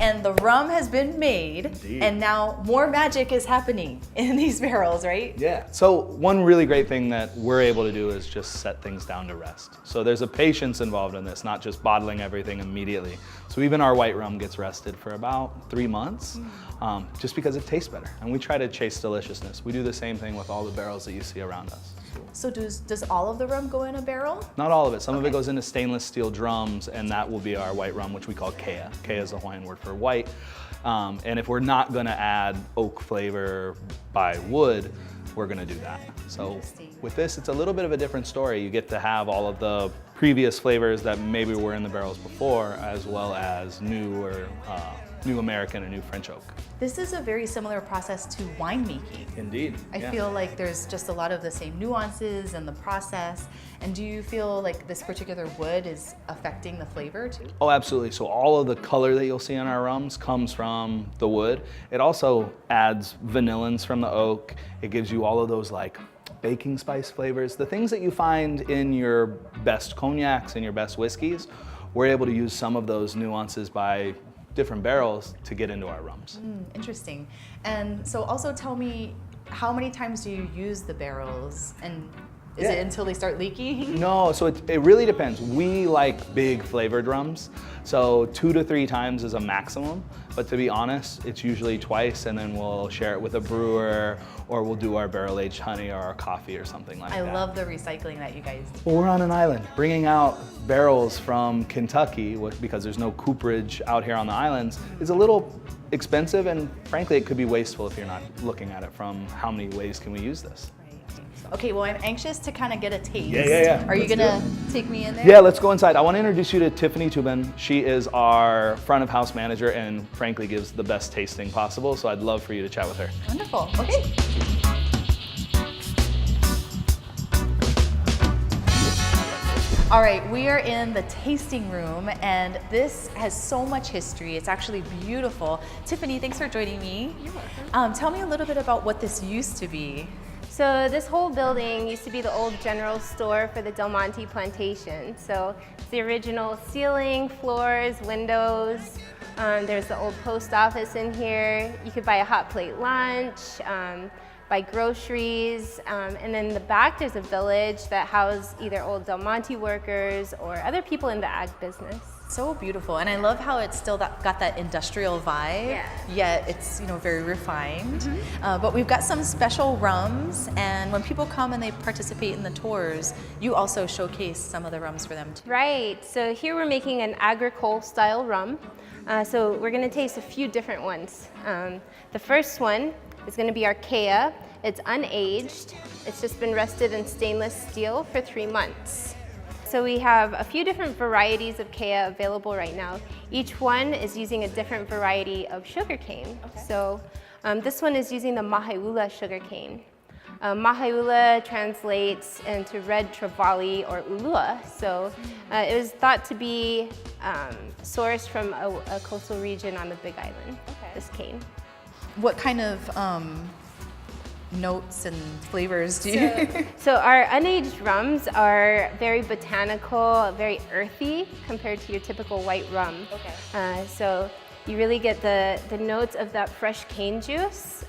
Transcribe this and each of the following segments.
and the rum has been made. Indeed. And now more magic is happening in these barrels, right? Yeah. So one really great thing that we're able to do is just set things down to rest. So there's a patience involved in this, not just bottling everything immediately. So even our white rum gets rested for about 3 months, just because it tastes better. And we try to chase deliciousness. We do the same thing with all the barrels that you see around us. So does all of the rum go in a barrel? Not all of it. Some of it goes into stainless steel drums, and that will be our white rum, which we call Kea. Kea is the Hawaiian word for white. And if we're not gonna add oak flavor by wood, we're gonna do that. So with this, it's a little bit of a different story. You get to have all of the previous flavors that maybe were in the barrels before, as well as new American and new French oak. This is a very similar process to winemaking. Indeed. I feel like there's just a lot of the same nuances in the process. And do you feel like this particular wood is affecting the flavor too? Oh, absolutely. So all of the color that you'll see in our rums comes from the wood. It also adds vanillins from the oak. It gives you all of those like baking spice flavors. The things that you find in your best cognacs and your best whiskeys, we're able to use some of those nuances by different barrels to get into our rums. Interesting. And so also tell me, how many times do you use the barrels? And is it until they start leaking? No, so it really depends. We like big flavored rums, so 2 to 3 times is a maximum. But to be honest, it's usually twice, and then we'll share it with a brewer, or we'll do our barrel-aged honey or our coffee or something like that. I love the recycling that you guys do. Well, we're on an island. Bringing out barrels from Kentucky, because there's no cooperage out here on the islands, is a little expensive, and frankly, it could be wasteful if you're not looking at it from how many ways can we use this. Okay, well, I'm anxious to kind of get a taste. Yeah. Are you gonna take me in there? Yeah, let's go inside. I want to introduce you to Tiffany Tubin. She is our front of house manager and frankly gives the best tasting possible. So I'd love for you to chat with her. Wonderful. Okay. All right, we are in the tasting room, and this has so much history. It's actually beautiful. Tiffany, thanks for joining me. You're welcome. Tell me a little bit about what this used to be. So this whole building used to be the old general store for the Del Monte plantation. So it's the original ceiling, floors, windows. There's the old post office in here. You could buy a hot plate lunch, buy groceries, and then in the back there's a village that housed either old Del Monte workers or other people in the ag business. So beautiful, and I love how it's still got that industrial vibe, yet it's very refined. But we've got some special rums, and when people come and they participate in the tours, you also showcase some of the rums for them too. Right, so here we're making an agricole style rum. So we're gonna taste a few different ones. The first one is gonna be our Kea. It's unaged. It's just been rested in stainless steel for 3 months. So we have a few different varieties of Kea available right now. Each one is using a different variety of sugarcane. So this one is using the Mahaiula sugarcane. Mahaiula translates into red trevally or ulua. So it was thought to be sourced from a coastal region on the Big Island, this cane. What kind of notes and flavors do you? So our unaged rums are very botanical, very earthy compared to your typical white rum. So you really get the notes of that fresh cane juice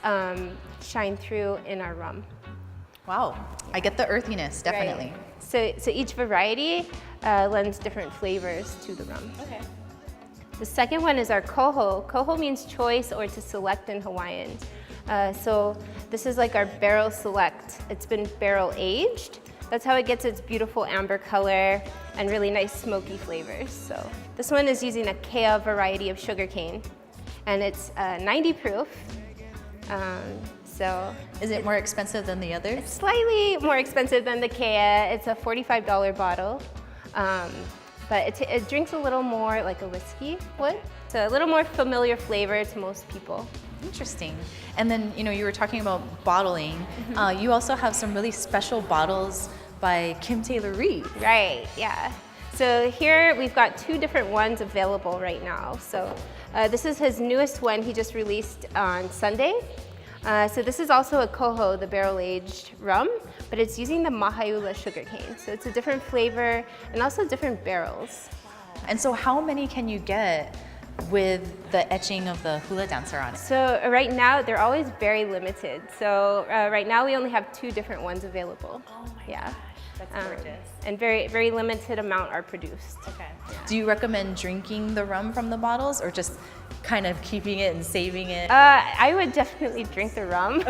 shine through in our rum. Wow, I get the earthiness, definitely. Right. So each variety lends different flavors to the rum. The second one is our Coho. Coho means choice or to select in Hawaiian. So this is like our barrel select. It's been barrel aged. That's how it gets its beautiful amber color and really nice smoky flavors. So this one is using a Kea variety of sugarcane, and it's 90 proof. So is it more expensive than the others? It's slightly more expensive than the Kea. It's a $45 bottle. But it drinks a little more like a whiskey would. So a little more familiar flavor to most people. Interesting. And then, you were talking about bottling. You also have some really special bottles by Kim Taylor-Reid. Right, yeah. So here we've got 2 different ones available right now. So this is his newest one he just released on Sunday. So this is also a Coho, the barrel-aged rum, but it's using the Mahaiula sugarcane. So it's a different flavor and also different barrels. And so how many can you get with the etching of the hula dancer on it? So right now, they're always very limited. So right now, we only have 2 different ones available. Oh my gosh, that's gorgeous. And very, very limited amount are produced. Okay. Do you recommend drinking the rum from the bottles or just kind of keeping it and saving it? I would definitely drink the rum.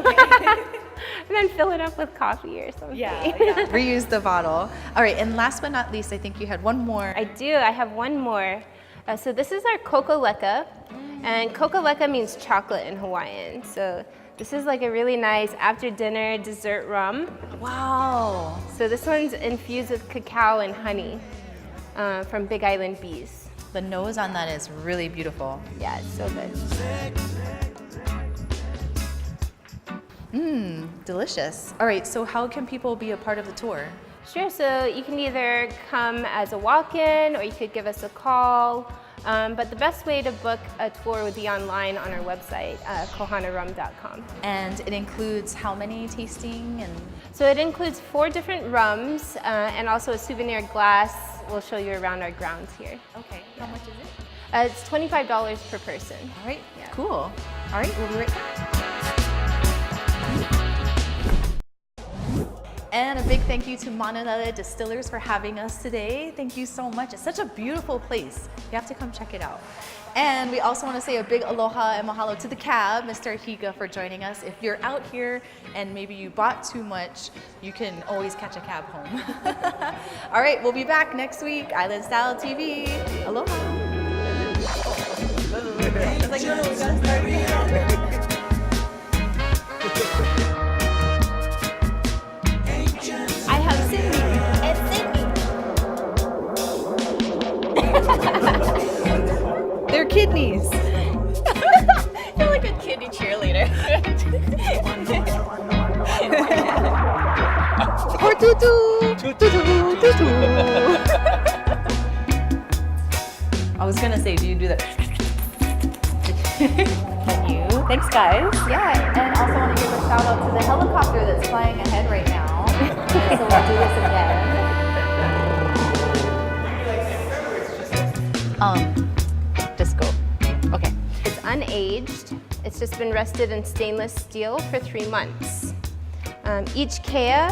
And then fill it up with coffee or something. Reuse the bottle. All right, and last but not least, I think you had one more. I do, I have one more. So this is our kokoleka, and kokoleka means chocolate in Hawaiian. So this is like a really nice after dinner dessert rum. Wow. So this one's infused with cacao and honey from Big Island bees. The nose on that is really beautiful. Yeah, it's so good. Delicious. All right, so how can people be a part of the tour? Sure, so you can either come as a walk-in or you could give us a call. But the best way to book a tour would be online on our website, kohanarum.com. And it includes how many tasting and? So it includes 4 different rums and also a souvenir glass. We'll show you around our grounds here. Okay, how much is it? It's $25 per person. All right, cool. All right, we'll be right back. And a big thank you to Manulele Distillers for having us today. Thank you so much. It's such a beautiful place. You have to come check it out. And we also want to say a big aloha and mahalo to the cab, Mr. Higa, for joining us. If you're out here and maybe you bought too much, you can always catch a cab home. All right, we'll be back next week. Island Style TV. Aloha. It's like, no, we gotta start again. I have Sydney. It's Sydney. They're kidneys. You're like a kidney cheerleader. Or tutu. Tutu. Tutu. I was gonna say, do you do that? Thank you. Thanks, guys. Yeah, and also want to give a shout out to the helicopter that's flying ahead right now. So we'll do this again. Just go. Okay. It's unaged. It's just been rested in stainless steel for 3 months. Each kea